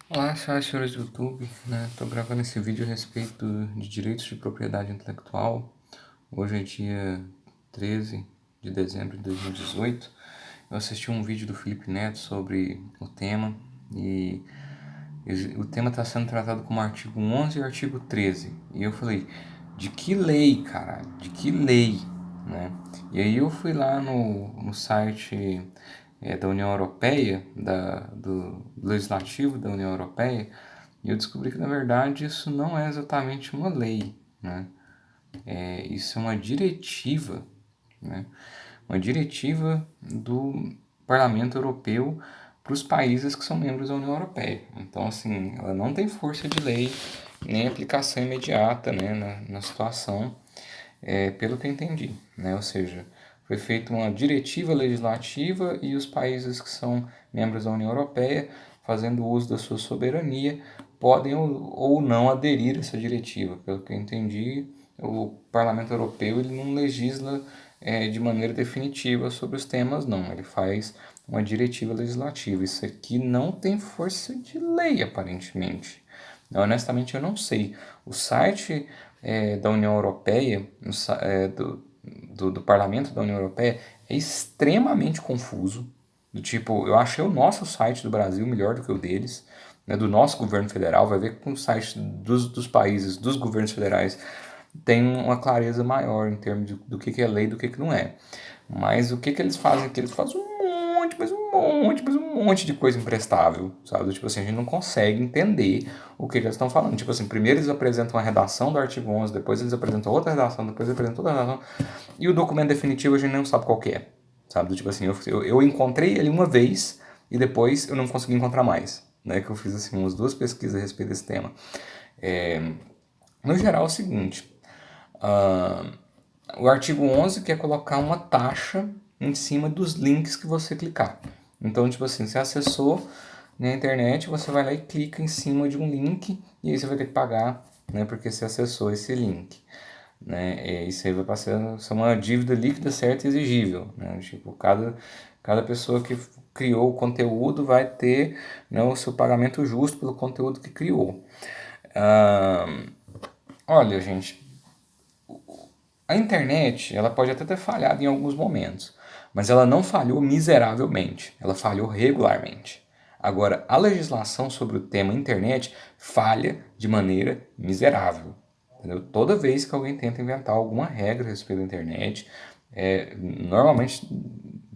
Olá, senhoras do YouTube, né? Tô gravando esse vídeo a respeito de direitos de propriedade intelectual. Hoje é dia 13 de dezembro de 2018. Eu assisti um vídeo do Felipe Neto sobre o tema e o tema está sendo tratado como artigo 11 e artigo 13. E eu falei, de que lei, caralho? De que lei? Né? E aí eu fui lá no site da União Europeia, do Legislativo da União Europeia, e eu descobri que, na verdade, isso não é exatamente uma lei, né? Isso é uma diretiva, né? Uma diretiva do Parlamento Europeu para os países que são membros da União Europeia. Então, assim, ela não tem força de lei nem aplicação imediata, né, na situação, pelo que eu entendi, né? Ou seja, foi feita uma diretiva legislativa e os países que são membros da União Europeia, fazendo uso da sua soberania, podem ou não aderir a essa diretiva. Pelo que eu entendi, o Parlamento Europeu ele não legisla de maneira definitiva sobre os temas, não. Ele faz uma diretiva legislativa. Isso aqui não tem força de lei, aparentemente. Honestamente, eu não sei. O site da União Europeia, do Parlamento da União Europeia, é extremamente confuso. Do tipo, eu achei o nosso site do Brasil melhor do que o deles, né, do nosso governo federal. Vai ver que o site dos países, dos governos federais, tem uma clareza maior em termos do que é lei e do que não é. Mas o que eles fazem aqui? Eles fazem um monte de coisa imprestável, sabe? Tipo assim, a gente não consegue entender o que eles estão falando. Tipo assim, primeiro eles apresentam uma redação do artigo 11, depois eles apresentam outra redação, depois eles apresentam outra redação, e o documento definitivo a gente não sabe qual que é, sabe? Tipo assim, eu encontrei ele uma vez e depois eu não consegui encontrar mais, né? Que eu fiz, assim, umas duas pesquisas a respeito desse tema. No geral é o seguinte, uh, o artigo 11 quer colocar uma taxa em cima dos links que você clicar. Então, tipo assim, você acessou na internet, você vai lá e clica em cima de um link e aí você vai ter que pagar, né, porque você acessou esse link. Né? E isso aí vai passar a ser uma dívida líquida certa e exigível. Né? Tipo, cada pessoa que criou o conteúdo vai ter, né, o seu pagamento justo pelo conteúdo que criou. Olha, gente, a internet, ela pode até ter falhado em alguns momentos, mas ela não falhou miseravelmente, ela falhou regularmente. Agora, a legislação sobre o tema internet falha de maneira miserável. Entendeu? Toda vez que alguém tenta inventar alguma regra a respeito da internet, normalmente,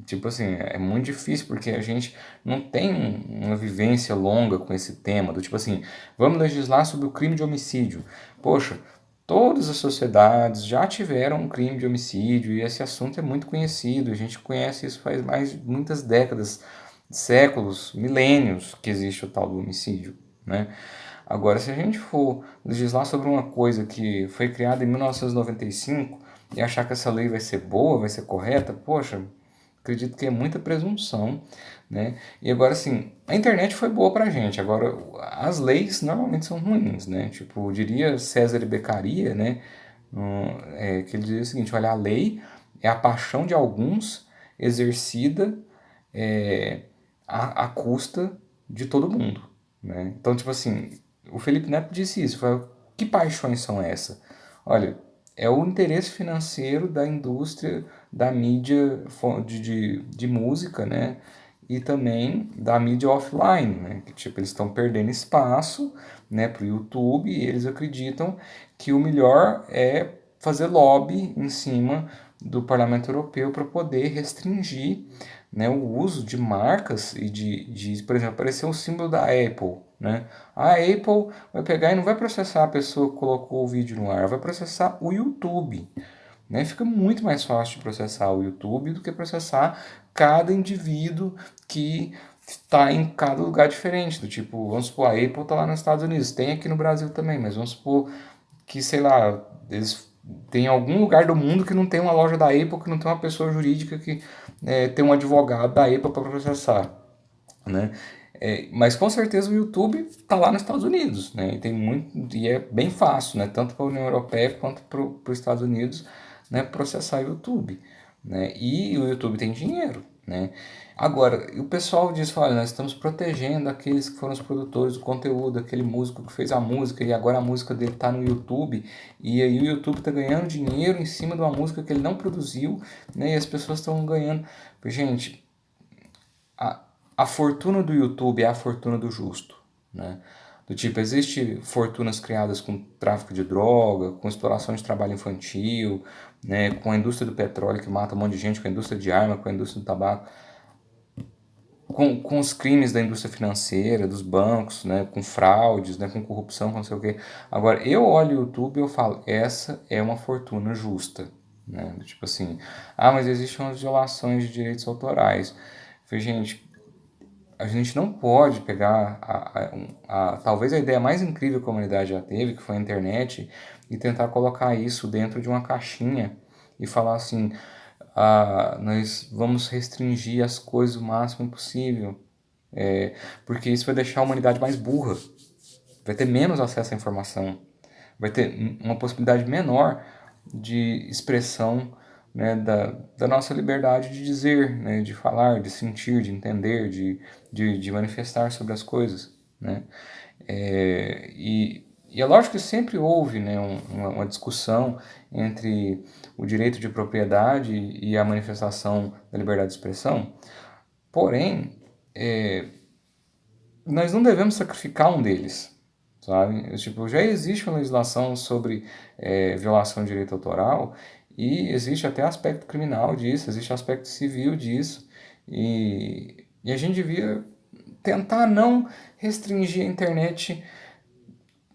tipo assim, é muito difícil porque a gente não tem uma vivência longa com esse tema, do tipo assim, vamos legislar sobre o crime de homicídio. Poxa, todas as sociedades já tiveram um crime de homicídio e esse assunto é muito conhecido. A gente conhece isso faz muitas décadas, séculos, milênios que existe o tal do homicídio, né? Agora, se a gente for legislar sobre uma coisa que foi criada em 1995 e achar que essa lei vai ser boa, vai ser correta, poxa, acredito que é muita presunção, né? E agora, assim, a internet foi boa pra gente, agora as leis normalmente são ruins, né? Tipo, diria César e Beccaria, né? Que ele dizia o seguinte, olha, a lei é a paixão de alguns exercida é, à custa de todo mundo, né? Então, tipo assim, o Felipe Neto disse isso, falou, que paixões são essas? Olha, é o interesse financeiro da indústria da mídia de música, né? E também da mídia offline, né? Que tipo, eles estão perdendo espaço, né, para o YouTube e eles acreditam que o melhor é fazer lobby em cima do Parlamento Europeu para poder restringir, né, o uso de marcas e por exemplo, aparecer o símbolo da Apple, né? A Apple vai pegar e não vai processar a pessoa que colocou o vídeo no ar, vai processar o YouTube, né? Fica muito mais fácil de processar o YouTube do que processar cada indivíduo que está em cada lugar diferente. Do tipo, vamos supor, a Apple está lá nos Estados Unidos, tem aqui no Brasil também, mas vamos supor que, sei lá, eles tem algum lugar do mundo que não tem uma loja da Apple, que não tem uma pessoa jurídica que tem um advogado da Apple para processar, né? Mas com certeza o YouTube está lá nos Estados Unidos, né? E é bem fácil, né? Tanto para a União Europeia quanto para os Estados Unidos, né? Processar o YouTube, né? E o YouTube tem dinheiro, né? Agora, o pessoal diz, olha, nós estamos protegendo aqueles que foram os produtores do conteúdo, aquele músico que fez a música e agora a música dele está no YouTube e aí o YouTube está ganhando dinheiro em cima de uma música que ele não produziu, né, e as pessoas estão ganhando. Gente, a fortuna do YouTube é a fortuna do justo, né? Do tipo, existe fortunas criadas com tráfico de droga, com exploração de trabalho infantil, né, com a indústria do petróleo que mata um monte de gente, com a indústria de arma, com a indústria do tabaco, com os crimes da indústria financeira, dos bancos, né, com fraudes, né, com corrupção, com não sei o quê. Agora, eu olho o YouTube e eu falo, essa é uma fortuna justa, né? Tipo assim, mas existem umas violações de direitos autorais. Eu falei, gente, a gente não pode pegar talvez a ideia mais incrível que a humanidade já teve, que foi a internet, e tentar colocar isso dentro de uma caixinha e falar assim, nós vamos restringir as coisas o máximo possível, porque isso vai deixar a humanidade mais burra, vai ter menos acesso à informação, vai ter uma possibilidade menor de expressão, né, da nossa liberdade de dizer, né, de falar, de sentir, de entender, de manifestar sobre as coisas, né? E é lógico que sempre houve, né, uma discussão entre o direito de propriedade e a manifestação da liberdade de expressão, porém, nós não devemos sacrificar um deles, sabe? Tipo, já existe uma legislação sobre violação de direito autoral e existe até aspecto criminal disso, existe aspecto civil disso e a gente devia tentar não restringir a internet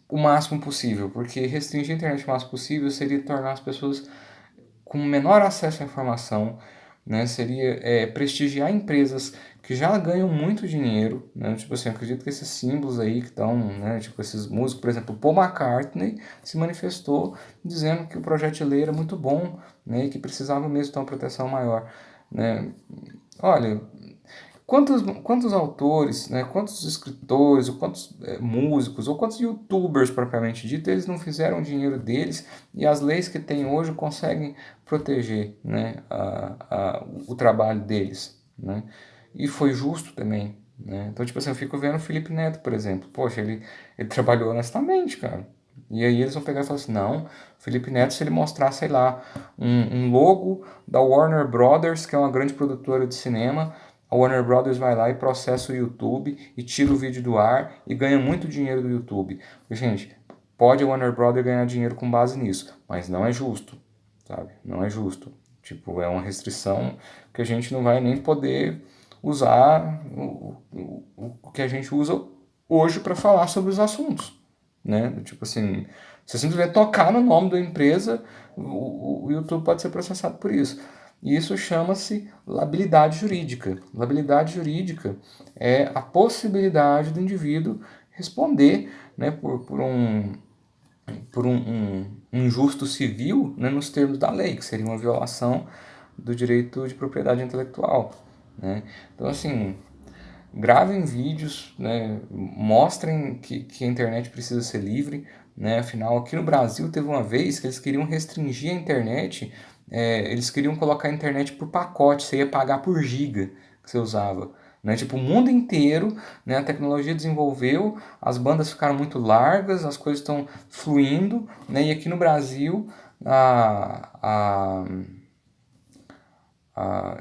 o máximo possível, porque restringir a internet o máximo possível seria tornar as pessoas com menor acesso à informação, né? Seria prestigiar empresas que já ganham muito dinheiro, né? Tipo assim, eu acredito que esses símbolos aí que estão, né? Tipo esses músicos, por exemplo, Paul McCartney se manifestou dizendo que o projeto de lei era muito bom, né? E que precisava mesmo ter uma proteção maior, né? Olha, quantos autores, né, quantos escritores, ou quantos músicos, ou quantos youtubers propriamente dito, eles não fizeram o dinheiro deles e as leis que tem hoje conseguem proteger, né, o trabalho deles, né? E foi justo também, né? Então, tipo assim, eu fico vendo o Felipe Neto, por exemplo. Poxa, ele trabalhou honestamente, cara. E aí eles vão pegar e falar assim, não, Felipe Neto, se ele mostrar, sei lá, um logo da Warner Brothers, que é uma grande produtora de cinema, a Warner Brothers vai lá e processa o YouTube e tira o vídeo do ar e ganha muito dinheiro do YouTube. Gente, pode a Warner Brothers ganhar dinheiro com base nisso, mas não é justo, sabe? Não é justo. Tipo, é uma restrição que a gente não vai nem poder usar o que a gente usa hoje para falar sobre os assuntos, né? Tipo assim, se simplesmente tocar no nome da empresa, o YouTube pode ser processado por isso. E isso chama-se labilidade jurídica. Labilidade jurídica é a possibilidade do indivíduo responder, né, por um injusto civil, né, nos termos da lei, que seria uma violação do direito de propriedade intelectual, né? Então, assim, gravem vídeos, né, mostrem que a internet precisa ser livre, né? Afinal, aqui no Brasil teve uma vez que eles queriam restringir a internet, eles queriam colocar a internet por pacote, você ia pagar por giga que você usava. Né? Tipo, o mundo inteiro, né, a tecnologia desenvolveu, as bandas ficaram muito largas, as coisas estão fluindo, né? E aqui no Brasil,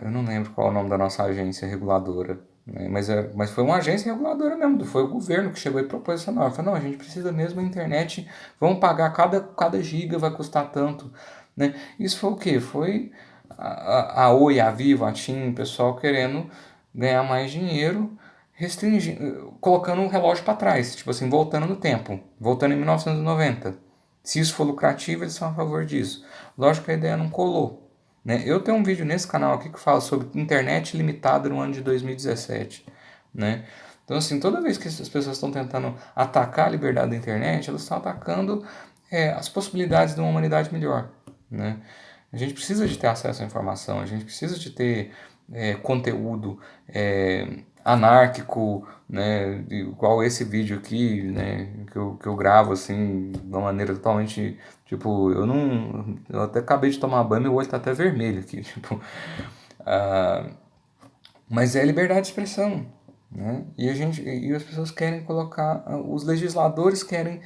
eu não lembro qual é o nome da nossa agência reguladora, né? Mas foi uma agência reguladora mesmo, foi o governo que chegou e propôs essa norma. Falou, não, a gente precisa mesmo da internet, vamos pagar cada giga, vai custar tanto. Né? Isso foi o quê? Foi a Oi, a Vivo, a TIM, o pessoal querendo ganhar mais dinheiro, restringindo, colocando o relógio para trás, tipo assim, voltando no tempo, voltando em 1990. Se isso for lucrativo, eles são a favor disso. Lógico que a ideia não colou. Né? Eu tenho um vídeo nesse canal aqui que fala sobre internet limitada no ano de 2017. Né? Então, assim, toda vez que as pessoas estão tentando atacar a liberdade da internet, elas estão atacando as possibilidades de uma humanidade melhor. Né? A gente precisa de ter acesso à informação, a gente precisa de ter conteúdo anárquico, né, igual esse vídeo aqui, né, que eu gravo assim, de uma maneira totalmente, tipo, eu até acabei de tomar banho, meu olho tá até vermelho aqui, tipo, Mas é liberdade de expressão, né? E as pessoas querem colocar, os legisladores querem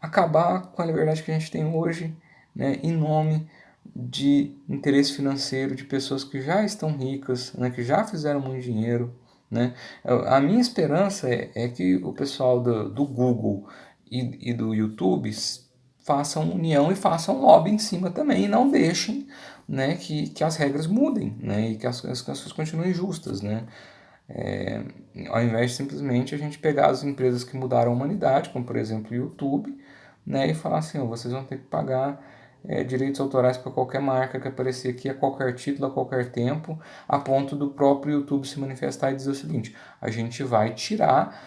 acabar com a liberdade que a gente tem hoje, né, em nome de interesse financeiro de pessoas que já estão ricas, né, que já fizeram muito dinheiro, né? A minha esperança é que o pessoal do Google e do YouTube façam união e façam lobby em cima também e não deixem, né, que as regras mudem, né, e que as coisas continuem justas, né? É, ao invés de simplesmente a gente pegar as empresas que mudaram a humanidade, como por exemplo o YouTube, né, e falar assim, ó, vocês vão ter que pagar direitos autorais para qualquer marca que aparecer aqui, a qualquer título, a qualquer tempo, a ponto do próprio YouTube se manifestar e dizer o seguinte, a gente vai tirar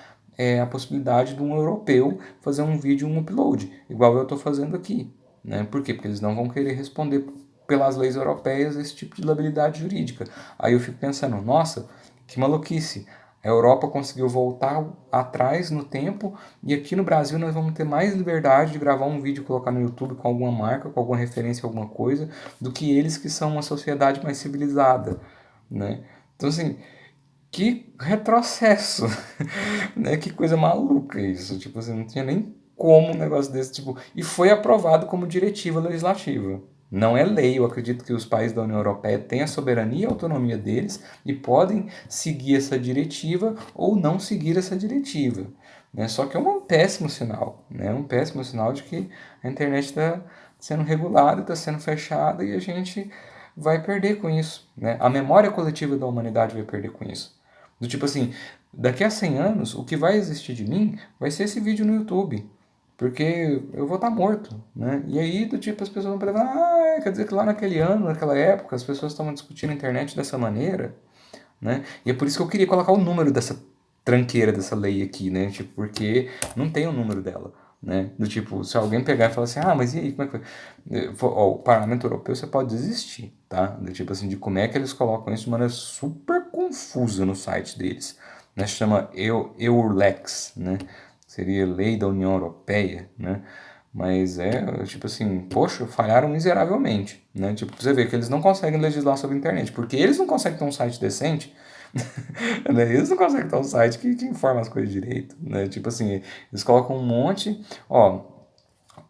a possibilidade de um europeu fazer um vídeo, um upload, igual eu estou fazendo aqui. Né? Por quê? Porque eles não vão querer responder pelas leis europeias esse tipo de liabilidade jurídica. Aí eu fico pensando, nossa, que maluquice. A Europa conseguiu voltar atrás no tempo e aqui no Brasil nós vamos ter mais liberdade de gravar um vídeo e colocar no YouTube com alguma marca, com alguma referência a alguma coisa, do que eles que são uma sociedade mais civilizada, né? Então assim, que retrocesso, né? Que coisa maluca isso, tipo assim, não tinha nem como um negócio desse, tipo, e foi aprovado como diretiva legislativa. Não é lei, eu acredito que os países da União Europeia têm a soberania e a autonomia deles e podem seguir essa diretiva ou não seguir essa diretiva. Né? Só que é um péssimo sinal, né? Um péssimo sinal de que a internet está sendo regulada, está sendo fechada e a gente vai perder com isso. Né? A memória coletiva da humanidade vai perder com isso. Do tipo assim, daqui a 100 anos, o que vai existir de mim vai ser esse vídeo no YouTube. Porque eu vou estar morto, né? E aí, do tipo, as pessoas vão falar, quer dizer que lá naquele ano, naquela época, as pessoas estavam discutindo a internet dessa maneira, né? E é por isso que eu queria colocar o número dessa tranqueira dessa lei aqui, né? Tipo, porque não tem o número dela, né? Do tipo, se alguém pegar e falar assim, mas e aí, como é que foi? Ó, o Parlamento Europeu você pode desistir, tá? Do tipo assim, de como é que eles colocam isso de maneira super confusa no site deles, né? Chama EURLEX, né? Seria Lei da União Europeia, né? Mas tipo assim, poxa, falharam miseravelmente, né? Tipo, você vê que eles não conseguem legislar sobre a internet, porque eles não conseguem ter um site decente, né? Eles não conseguem ter um site que informa as coisas direito, né? Tipo assim, eles colocam um monte, ó,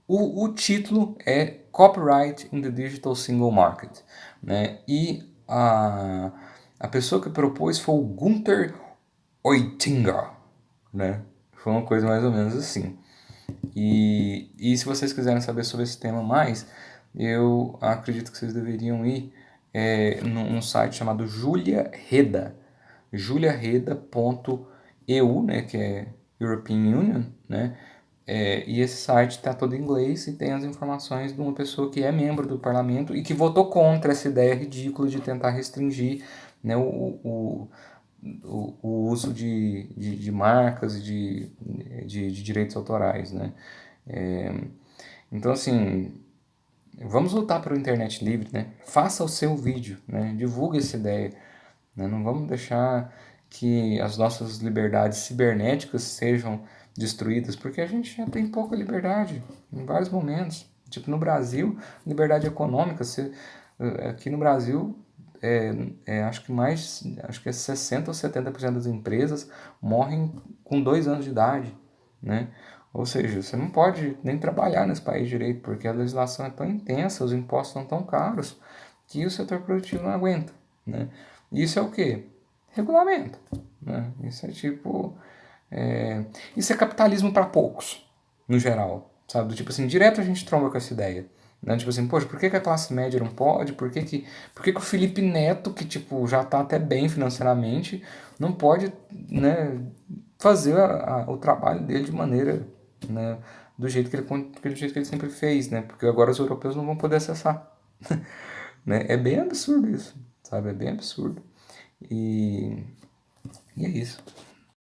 o título é Copyright in the Digital Single Market, né? E a pessoa que propôs foi o Gunther Oettinger, né? Foi uma coisa mais ou menos assim. E se vocês quiserem saber sobre esse tema mais, eu acredito que vocês deveriam ir num site chamado Julia Reda, juliareda.eu, né, que é European Union, né, e esse site está todo em inglês e tem as informações de uma pessoa que é membro do parlamento e que votou contra essa ideia ridícula de tentar restringir, né, o uso de marcas e de direitos autorais, né? Então, assim, vamos lutar pela internet livre, né? Faça o seu vídeo, né? Divulgue essa ideia, né? Não vamos deixar que as nossas liberdades cibernéticas sejam destruídas, porque a gente já tem pouca liberdade em vários momentos. Tipo, no Brasil, liberdade econômica, aqui no Brasil, acho que é 60 ou 70% das empresas morrem com 2 anos de idade, né? Ou seja, você não pode nem trabalhar nesse país direito, porque a legislação é tão intensa, os impostos são tão caros, que o setor produtivo não aguenta, né? Isso é o quê? Regulamento, né? Isso é tipo... Isso é capitalismo para poucos, no geral, sabe? Do tipo assim, direto a gente tromba com essa ideia. Né? Tipo assim, poxa, por que a classe média não pode? Por que o Felipe Neto, que tipo, já está até bem financeiramente, não pode, né, fazer o trabalho dele de maneira, né, do jeito que ele sempre fez, né? Porque agora os europeus não vão poder acessar. Né? É bem absurdo isso, sabe? É bem absurdo. E é isso.